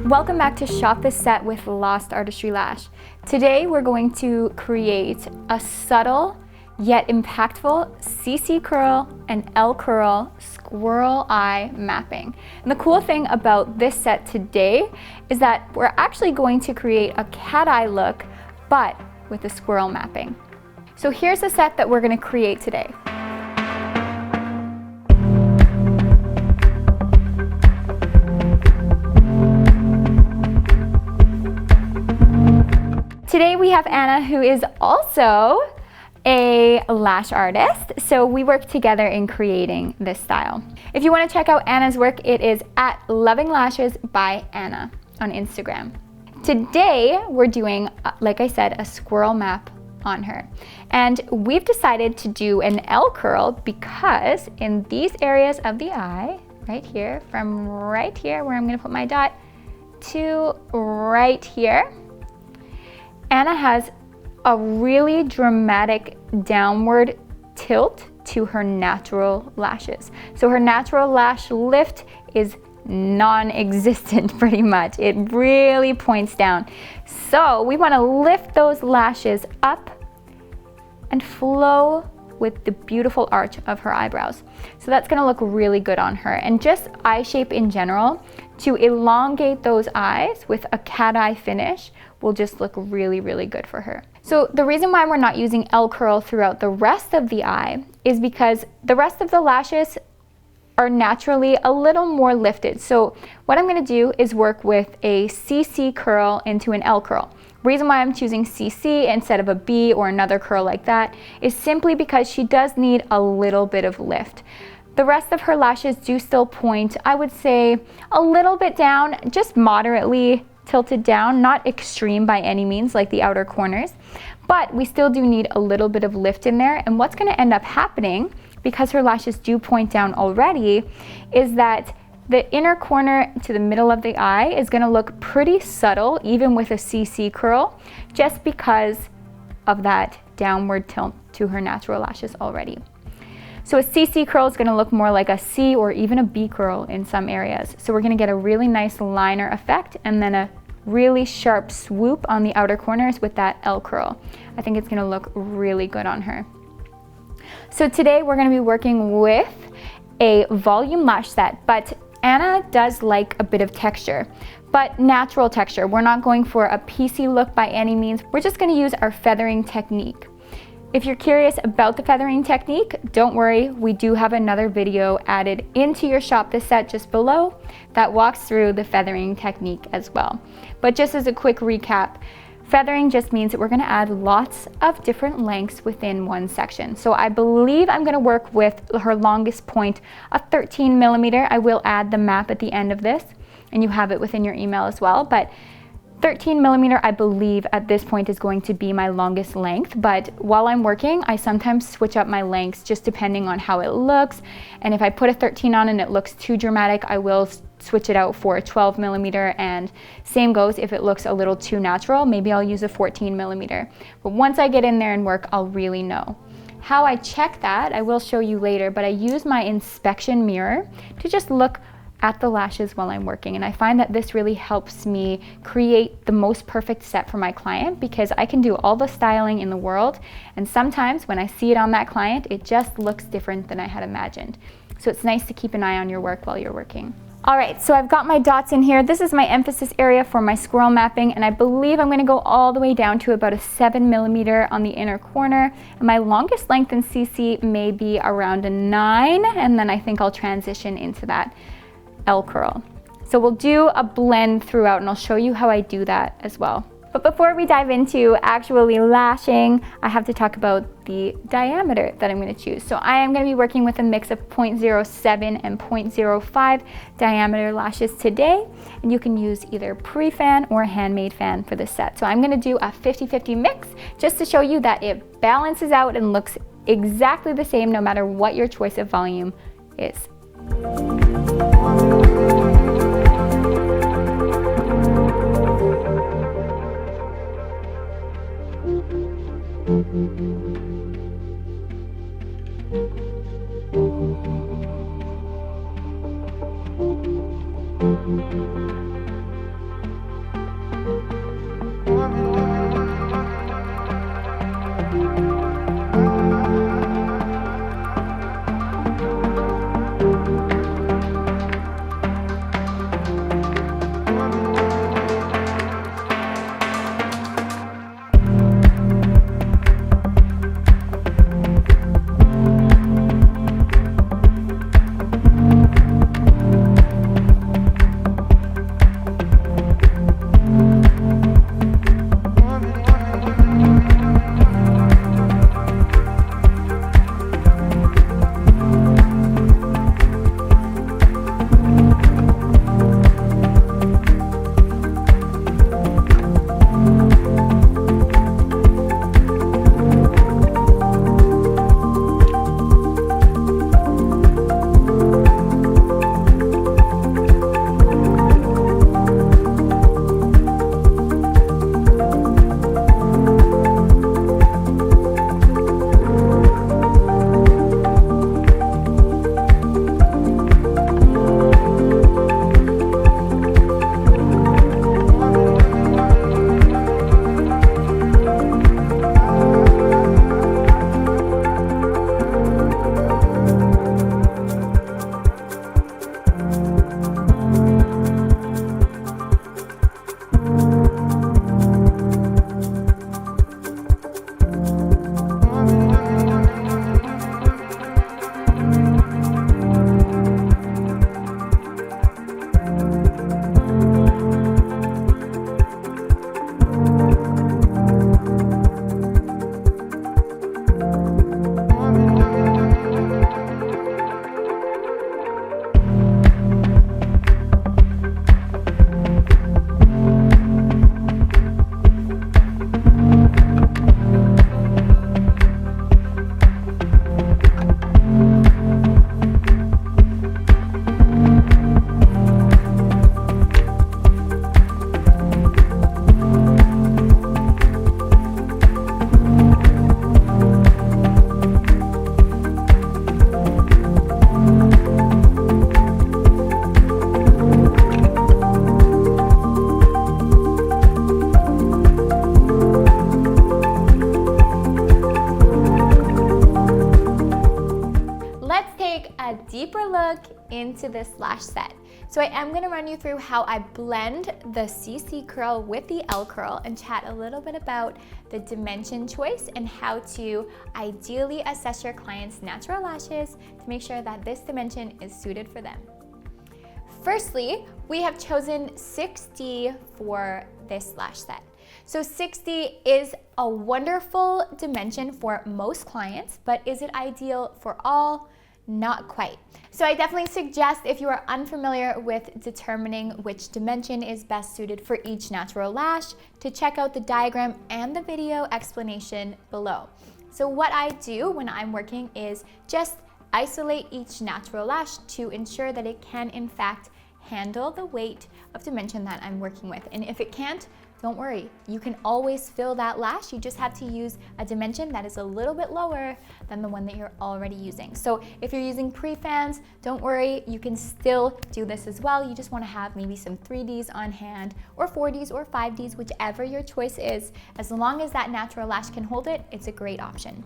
Welcome back to Shop This Set with Lost Artistry Lash. Today we're going to create a subtle yet impactful CC curl and L curl squirrel eye mapping. And the cool thing about this set today is that we're actually going to create a cat eye look, but with a squirrel mapping. So here's the set that we're going to create today. Today we have Anna, who is also a lash artist, so we work together in creating this style. If you want to check out Anna's work, it is at LashExtensions by Anna on Instagram. Today we're doing, like I said, a squirrel map on her. And we've decided to do an L curl because in these areas of the eye, right here, from right here where I'm going to put my dot to right here, Anna has a really dramatic downward tilt to her natural lashes. So her natural lash lift is non-existent pretty much. It really points down. So we want to lift those lashes up and flow with the beautiful arch of her eyebrows. So that's going to look really good on her. And just eye shape in general, to elongate those eyes with a cat eye finish will just look really, really good for her. So the reason why we're not using L curl throughout the rest of the eye is because the rest of the lashes are naturally a little more lifted. So what I'm going to do is work with a CC curl into an L curl. Reason why I'm choosing CC instead of a B or another curl like that is simply because she does need a little bit of lift. The rest of her lashes do still point, I would say, a little bit down, just moderately tilted down, not extreme by any means like the outer corners, but we still do need a little bit of lift in there. And what's going to end up happening, because her lashes do point down already, is that the inner corner to the middle of the eye is going to look pretty subtle even with a CC curl, just because of that downward tilt to her natural lashes already. So a CC curl is going to look more like a C or even a B curl in some areas. So we're going to get a really nice liner effect and then a really sharp swoop on the outer corners with that L curl. I think it's going to look really good on her. So today we're going to be working with a volume lash set, but Anna does like a bit of texture, but natural texture. We're not going for a piecey look by any means. We're just going to use our feathering technique. If you're curious about the feathering technique, don't worry, we do have another video added into your Shop This Set just below that walks through the feathering technique as well. But just as a quick recap, feathering just means that we're going to add lots of different lengths within one section. So I believe I'm going to work with her longest point, a 13 millimeter. I will add the map at the end of this, and you have it within your email as well. But 13 millimeter, I believe at this point is going to be my longest length, but while I'm working, I sometimes switch up my lengths just depending on how it looks. And if I put a 13 on and it looks too dramatic, I will switch it out for a 12 millimeter, and same goes if it looks a little too natural, maybe I'll use a 14 millimeter. But once I get in there and work, I'll really know. How I check that, I will show you later, but I use my inspection mirror to just look at the lashes while I'm working, and I find that this really helps me create the most perfect set for my client, because I can do all the styling in the world, and sometimes when I see it on that client, it just looks different than I had imagined. So it's nice to keep an eye on your work while you're working. All right, so I've got my dots in here. This is my emphasis area for my squirrel mapping, and I believe I'm going to go all the way down to about a 7 millimeter on the inner corner. And my longest length in CC may be around a 9, and then I think I'll transition into that L curl. So we'll do a blend throughout, and I'll show you how I do that as well. But before we dive into actually lashing, I have to talk about the diameter that I'm going to choose. So I am going to be working with a mix of 0.07 and 0.05 diameter lashes today, and you can use either pre-fan or handmade fan for this set. So I'm going to do a 50-50 mix just to show you that it balances out and looks exactly the same no matter what your choice of volume is. a deeper look into this lash set. So I am gonna run you through how I blend the CC curl with the L curl and chat a little bit about the dimension choice and how to ideally assess your client's natural lashes to make sure that this dimension is suited for them. Firstly, we have chosen 60 for this lash set. So 60 is a wonderful dimension for most clients, but is it ideal for all? Not quite. So I definitely suggest, if you are unfamiliar with determining which dimension is best suited for each natural lash, to check out the diagram and the video explanation below. So what I do when I'm working is just isolate each natural lash to ensure that it can in fact handle the weight of dimension that I'm working with. And if it can't, don't worry, you can always fill that lash. You just have to use a dimension that is a little bit lower than the one that you're already using. So if you're using pre-fans, don't worry, you can still do this as well. You just wanna have maybe some 3Ds on hand, or 4Ds or 5Ds, whichever your choice is. As long as that natural lash can hold it, it's a great option.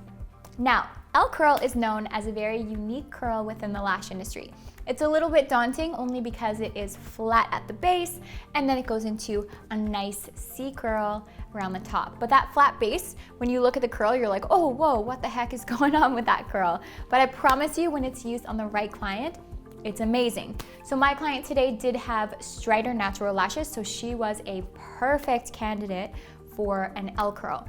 Now, L curl is known as a very unique curl within the lash industry. It's a little bit daunting only because it is flat at the base and then it goes into a nice C curl around the top. But that flat base, when you look at the curl, you're like, oh, whoa, what the heck is going on with that curl? But I promise you, when it's used on the right client, it's amazing. So my client today did have strider natural lashes, so she was a perfect candidate for an L curl.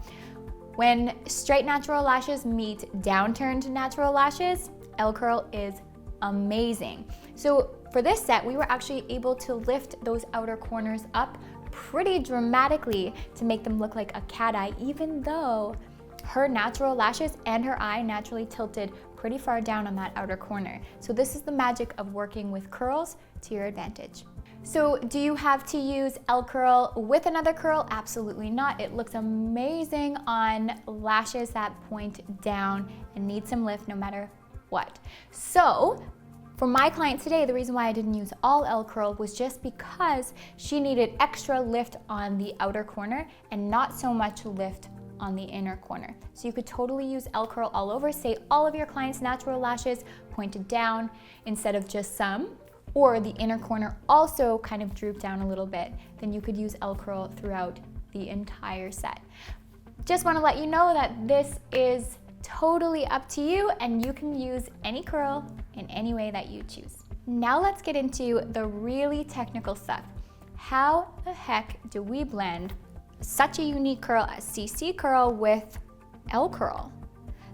When straight natural lashes meet downturned natural lashes, L curl is amazing. So for this set, we were actually able to lift those outer corners up pretty dramatically to make them look like a cat eye, even though her natural lashes and her eye naturally tilted pretty far down on that outer corner. So this is the magic of working with curls to your advantage. So do you have to use L curl with another curl? Absolutely not. It looks amazing on lashes that point down and need some lift no matter what. So for my client today, the reason why I didn't use all L curl was just because she needed extra lift on the outer corner and not so much lift on the inner corner. So you could totally use L curl all over. Say all of your clients' natural lashes pointed down instead of just some, or the inner corner also kind of drooped down a little bit, then you could use L curl throughout the entire set. Just want to let you know that this is totally up to you and you can use any curl in any way that you choose. Now let's get into the really technical stuff. How the heck do we blend such a unique curl as CC curl with L curl?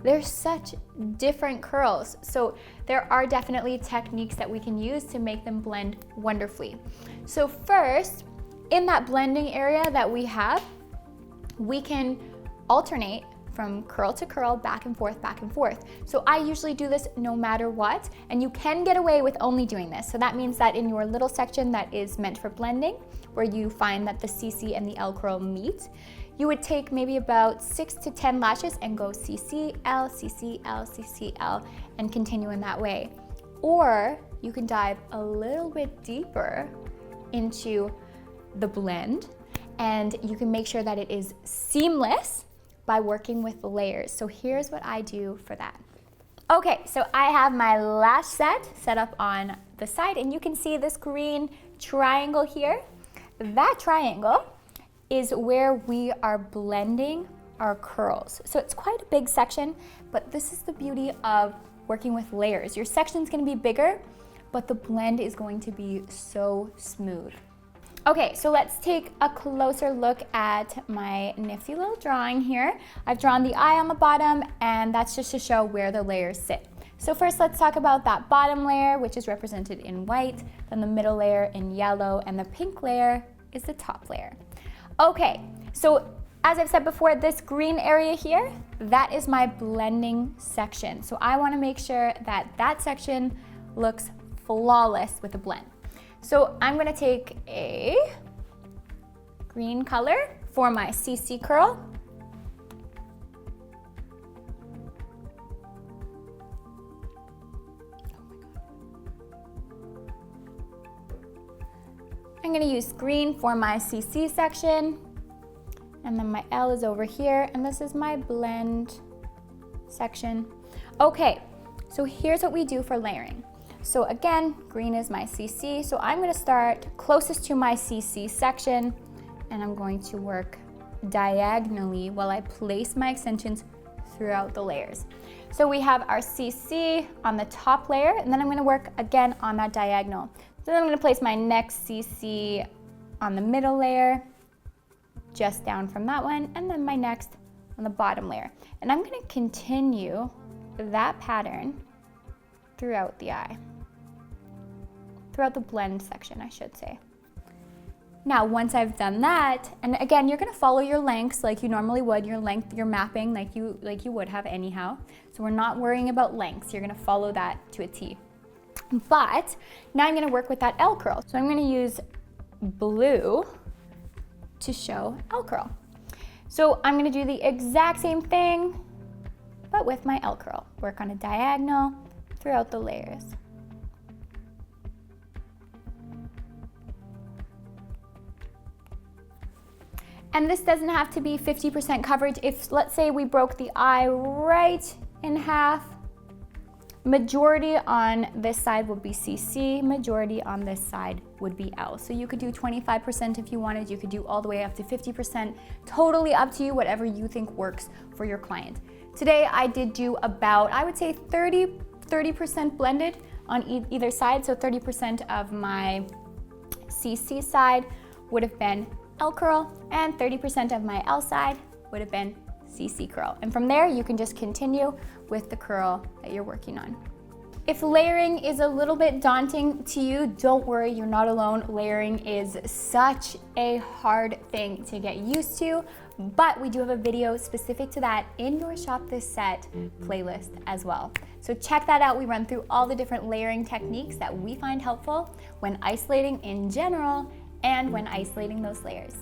They're such different curls. So there are definitely techniques that we can use to make them blend wonderfully. So first, in that blending area that we have, we can alternate from curl to curl, back and forth, back and forth. So I usually do this no matter what, and you can get away with only doing this. So that means that in your little section that is meant for blending, where you find that the CC and the L curl meet, you would take maybe about 6 to 10 lashes and go CC, L, CC, L, CC, L, and continue in that way. Or you can dive a little bit deeper into the blend, and you can make sure that it is seamless by working with the layers. So here's what I do for that. Okay, so I have my lash set up on the side, and you can see this green triangle here. That triangle is where we are blending our curls. So it's quite a big section, but this is the beauty of working with layers. Your section's gonna be bigger, but the blend is going to be so smooth. Okay, so let's take a closer look at my nifty little drawing here. I've drawn the eye on the bottom, and that's just to show where the layers sit. So first, let's talk about that bottom layer, which is represented in white, then the middle layer in yellow, and the pink layer is the top layer. Okay, so as I've said before, this green area here, that is my blending section. So I wanna make sure that that section looks flawless with a blend. So I'm gonna take a green color for my CC curl. I'm gonna use green for my CC section, and then my L is over here, and this is my blend section. Okay, So here's what we do for layering. So again, green is my CC, so I'm gonna start closest to my CC section, and I'm going to work diagonally while I place my extensions throughout the layers. So we have our CC on the top layer, and then I'm gonna work again on that diagonal. So then I'm gonna place my next CC on the middle layer, just down from that one, and then my next on the bottom layer. And I'm gonna continue that pattern throughout the eye. Throughout the blend section, I should say. Now, once I've done that, and again, you're gonna follow your lengths like you normally would, your length, your mapping like you would have anyhow. So we're not worrying about lengths. You're gonna follow that to a T. But now I'm gonna work with that L curl. So I'm gonna use blue to show L curl. So I'm gonna do the exact same thing, but with my L curl. Work on a diagonal throughout the layers. And this doesn't have to be 50% coverage. If, let's say, we broke the eye right in half, majority on this side would be CC, majority on this side would be L. So you could do 25% if you wanted, you could do all the way up to 50%, totally up to you, whatever you think works for your client. Today I did do about, I would say 30% blended on either side, so 30% of my CC side would have been L curl, and 30% of my L side would have been CC curl. And from there, you can just continue with the curl that you're working on. If layering is a little bit daunting to you, don't worry, you're not alone. Layering is such a hard thing to get used to, but we do have a video specific to that in your Shop This Set playlist as well. So check that out. We run through all the different layering techniques that we find helpful when isolating in general and when isolating those layers.